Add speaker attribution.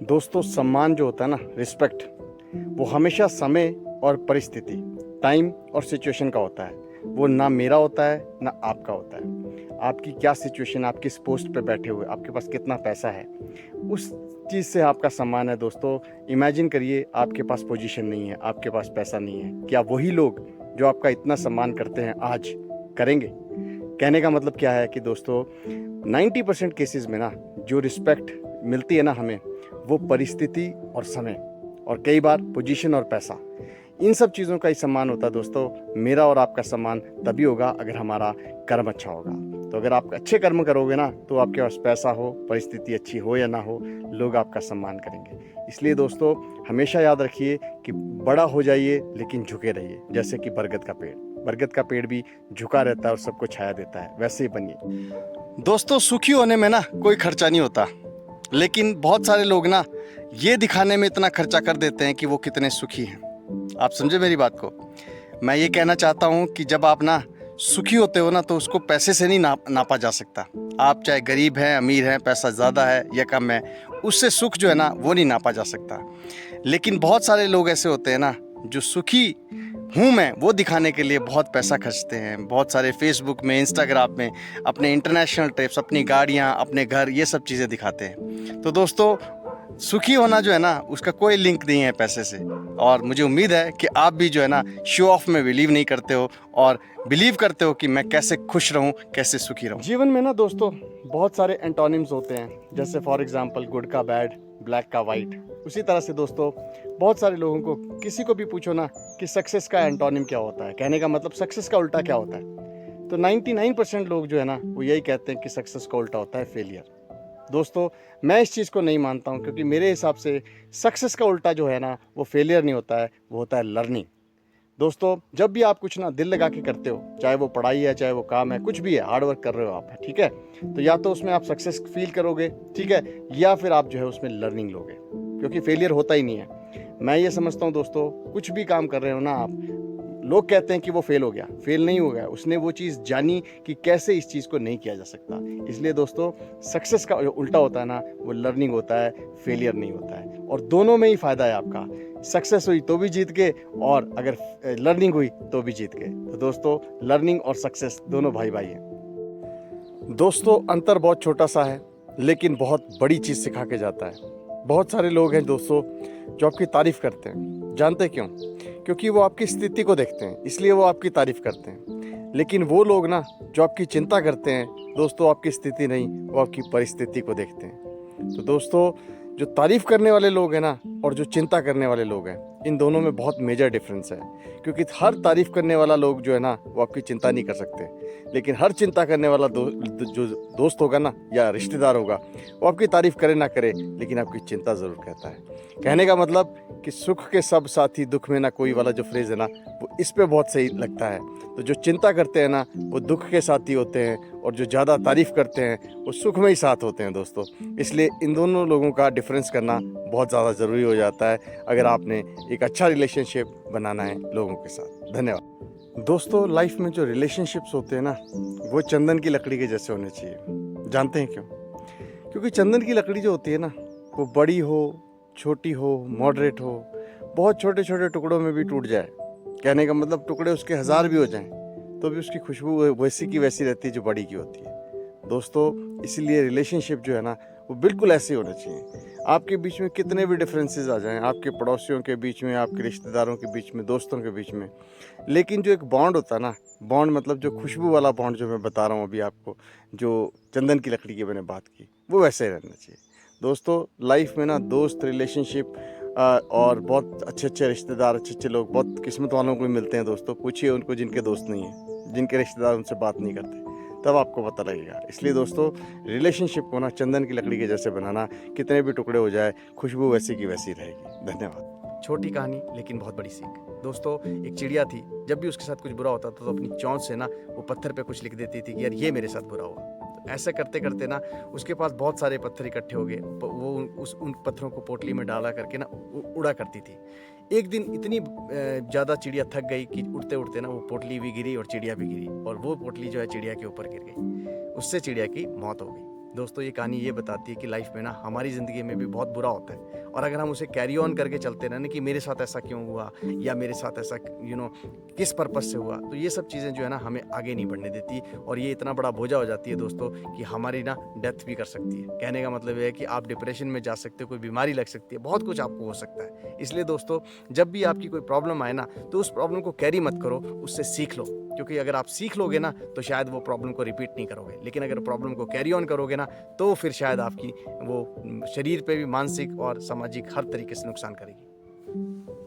Speaker 1: दोस्तों, सम्मान जो होता है ना, रिस्पेक्ट, वो हमेशा समय और परिस्थिति, टाइम और सिचुएशन का होता है। वो ना मेरा होता है ना आपका होता है। आपकी क्या सिचुएशन, आप किस पोस्ट पे बैठे हुए, आपके पास कितना पैसा है, उस चीज़ से आपका सम्मान है। दोस्तों, इमेजिन करिए आपके पास पोजीशन नहीं है, आपके पास पैसा नहीं है, क्या वही लोग जो आपका इतना सम्मान करते हैं आज करेंगे? कहने का मतलब क्या है कि दोस्तों, 90% केसेस में ना जो रिस्पेक्ट मिलती है ना हमें, वो परिस्थिति और समय और कई बार पोजीशन और पैसा, इन सब चीज़ों का ही सम्मान होता है। दोस्तों, मेरा और आपका सम्मान तभी होगा अगर हमारा कर्म अच्छा होगा। तो अगर आप अच्छे कर्म करोगे ना, तो आपके पास पैसा हो, परिस्थिति अच्छी हो या ना हो, लोग आपका सम्मान करेंगे। इसलिए दोस्तों, हमेशा याद रखिए कि बड़ा हो जाइए लेकिन झुके रहिए। जैसे कि बरगद का पेड़ भी झुका रहता है और सबको छाया देता है, वैसे ही बनिए। दोस्तों, सुखी होने में ना कोई खर्चा नहीं होता, लेकिन बहुत सारे लोग ना ये दिखाने में इतना खर्चा कर देते हैं कि वो कितने सुखी हैं। आप समझे मेरी बात को? मैं ये कहना चाहता हूँ कि जब आप ना सुखी होते हो ना, तो उसको पैसे से नहीं नापा जा सकता। आप चाहे गरीब हैं, अमीर हैं, पैसा ज़्यादा है या कम है, उससे सुख जो है ना वो नहीं नापा जा सकता। लेकिन बहुत सारे लोग ऐसे होते हैं ना जो सुखी हूँ मैं, वो दिखाने के लिए बहुत पैसा खर्चते हैं। बहुत सारे फेसबुक में, इंस्टाग्राम में अपने इंटरनेशनल ट्रिप्स, अपनी गाड़ियाँ, अपने घर, ये सब चीज़ें दिखाते हैं। तो दोस्तों, सुखी होना जो है ना, उसका कोई लिंक नहीं है पैसे से। और मुझे उम्मीद है कि आप भी जो है ना शो ऑफ में बिलीव नहीं करते हो और बिलीव करते हो कि मैं कैसे खुश रहूं, कैसे सुखी रहूं। जीवन में ना दोस्तों, बहुत सारे एंटोनिम्स होते हैं, जैसे फॉर एग्जांपल गुड का बैड, ब्लैक का वाइट। उसी तरह से दोस्तों, बहुत सारे लोगों को, किसी को भी पूछो ना कि सक्सेस का एंटोनिम क्या होता है, कहने का मतलब सक्सेस का उल्टा क्या होता है, तो 99% लोग जो है ना वो यही कहते हैं कि सक्सेस का उल्टा होता है फेलियर। दोस्तों, मैं इस चीज़ को नहीं मानता हूँ, क्योंकि मेरे हिसाब से सक्सेस का उल्टा जो है ना वो फेलियर नहीं होता है, वो होता है लर्निंग। दोस्तों, जब भी आप कुछ ना दिल लगा के करते हो, चाहे वो पढ़ाई है, चाहे वो काम है, कुछ भी है, हार्ड वर्क कर रहे हो आप, ठीक है, तो या तो उसमें आप सक्सेस फील करोगे, ठीक है, या फिर आप जो है उसमें लर्निंग लोगे, क्योंकि फेलियर होता ही नहीं है। मैं ये समझता हूँ दोस्तों, कुछ भी काम कर रहे हो ना आप, लोग कहते हैं कि वो फेल हो गया, फेल नहीं हो गया, उसने वो चीज़ जानी कि कैसे इस चीज़ को नहीं किया जा सकता। इसलिए दोस्तों, सक्सेस का जो उल्टा होता है ना वो लर्निंग होता है, फेलियर नहीं होता है। और दोनों में ही फ़ायदा है आपका। सक्सेस हुई तो भी जीत गए, और अगर लर्निंग हुई तो भी जीत गए। तो दोस्तों, लर्निंग और सक्सेस दोनों भाई भाई हैं। दोस्तों, अंतर बहुत छोटा सा है, लेकिन बहुत बड़ी चीज़ सिखा के जाता है। बहुत सारे लोग हैं दोस्तों जो आपकी तारीफ़ करते हैं। जानते क्यों? क्योंकि वो आपकी स्थिति को देखते हैं, इसलिए वो आपकी तारीफ़ करते हैं। लेकिन वो लोग ना जो आपकी चिंता करते हैं दोस्तों, आपकी स्थिति नहीं, वो आपकी परिस्थिति को देखते हैं। तो दोस्तों, जो तारीफ़ करने वाले लोग हैं ना और जो चिंता करने वाले लोग हैं, इन दोनों में बहुत मेजर डिफरेंस है। क्योंकि हर तारीफ़ करने वाला लोग जो है ना वो आपकी चिंता नहीं कर सकते, लेकिन हर चिंता करने वाला जो दोस्त होगा ना या रिश्तेदार होगा, वो आपकी तारीफ़ करे ना करे, लेकिन आपकी चिंता ज़रूर कहता है। कहने का मतलब कि सुख के सब साथी, दुख में ना कोई वाला जो फ्रेज़ है ना, वो इस पे बहुत सही लगता है। तो जो चिंता करते हैं ना वो दुख के साथी होते हैं, और जो ज़्यादा तारीफ़ करते हैं वो सुख में ही साथ होते हैं दोस्तों। इसलिए इन दोनों लोगों का डिफरेंस करना बहुत ज़्यादा ज़रूरी हो जाता है अगर आपने एक अच्छा रिलेशनशिप बनाना है लोगों के साथ। धन्यवाद। दोस्तों, लाइफ में जो रिलेशनशिप्स होते हैं ना वो चंदन की लकड़ी के जैसे होने चाहिए। जानते हैं क्यों? क्योंकि चंदन की लकड़ी जो होती है ना, वो बड़ी हो, छोटी हो, मॉडरेट हो, बहुत छोटे छोटे टुकड़ों में भी टूट जाए, कहने का मतलब टुकड़े उसके 1000 भी हो जाएं, तो भी उसकी खुशबू वैसी की वैसी रहती है जो बड़ी की होती है। दोस्तों, इसीलिए रिलेशनशिप जो है ना वो बिल्कुल ऐसे होना चाहिए। आपके बीच में कितने भी डिफरेंसेस आ जाएं, आपके पड़ोसियों के बीच में, आपके रिश्तेदारों के बीच में, दोस्तों के बीच में, लेकिन जो एक बॉन्ड होता है ना, बॉन्ड मतलब जो खुशबू वाला बॉन्ड जो मैं बता रहा हूँ अभी आपको, जो चंदन की लकड़ी की मैंने बात की, वो वैसे ही रहना चाहिए। दोस्तों, लाइफ में ना दोस्त, रिलेशनशिप और बहुत अच्छे अच्छे रिश्तेदार, अच्छे अच्छे लोग बहुत किस्मत वालों को भी मिलते हैं दोस्तों। पूछिए उनको जिनके दोस्त नहीं हैं, जिनके रिश्तेदार उनसे बात नहीं करते, तब आपको पता लगेगा। इसलिए दोस्तों, रिलेशनशिप को ना चंदन की लकड़ी के जैसे बनाना, कितने भी टुकड़े हो जाए, खुशबू वैसी की वैसी रहेगी। धन्यवाद। छोटी कहानी लेकिन बहुत बड़ी सीख। दोस्तों, एक चिड़िया थी, जब भी उसके साथ कुछ बुरा होता था तो अपनी चोंच से ना वो पत्थर पे कुछ लिख देती थी कि यार ये मेरे साथ बुरा हुआ। तो ऐसा करते करते ना उसके पास बहुत सारे पत्थर इकट्ठे हो गए। वो उन पत्थरों को पोटली में डाला करके ना उड़ा करती थी। एक दिन इतनी ज़्यादा चिड़िया थक गई कि उड़ते उड़ते ना वो पोटली भी गिरी और चिड़िया भी गिरी, और वो पोटली जो है चिड़िया के ऊपर गिर गई। उससे चिड़िया की मौत हो गई। दोस्तों ये कहानी ये बताती है कि लाइफ में ना हमारी ज़िंदगी में भी बहुत बुरा होता है, और अगर हम उसे कैरी ऑन करके चलते रहें ना कि मेरे साथ ऐसा क्यों हुआ या मेरे साथ ऐसा किस पर्पज़ से हुआ, तो ये सब चीज़ें जो है ना हमें आगे नहीं बढ़ने देती, और ये इतना बड़ा बोझा हो जाती है दोस्तों कि हमारी ना डेथ भी कर सकती है। कहने का मतलब ये है कि आप डिप्रेशन में जा सकते हो, कोई बीमारी लग सकती है, बहुत कुछ आपको हो सकता है। इसलिए दोस्तों जब भी आपकी कोई प्रॉब्लम आए ना, तो उस प्रॉब्लम को कैरी मत करो, उससे सीख लो, क्योंकि अगर आप सीख लोगे ना तो शायद वो प्रॉब्लम को रिपीट नहीं करोगे। लेकिन अगर प्रॉब्लम को कैरी ऑन करोगे ना, तो फिर शायद आपकी वो शरीर पे भी, मानसिक और सामाजिक हर तरीके से नुकसान करेगी।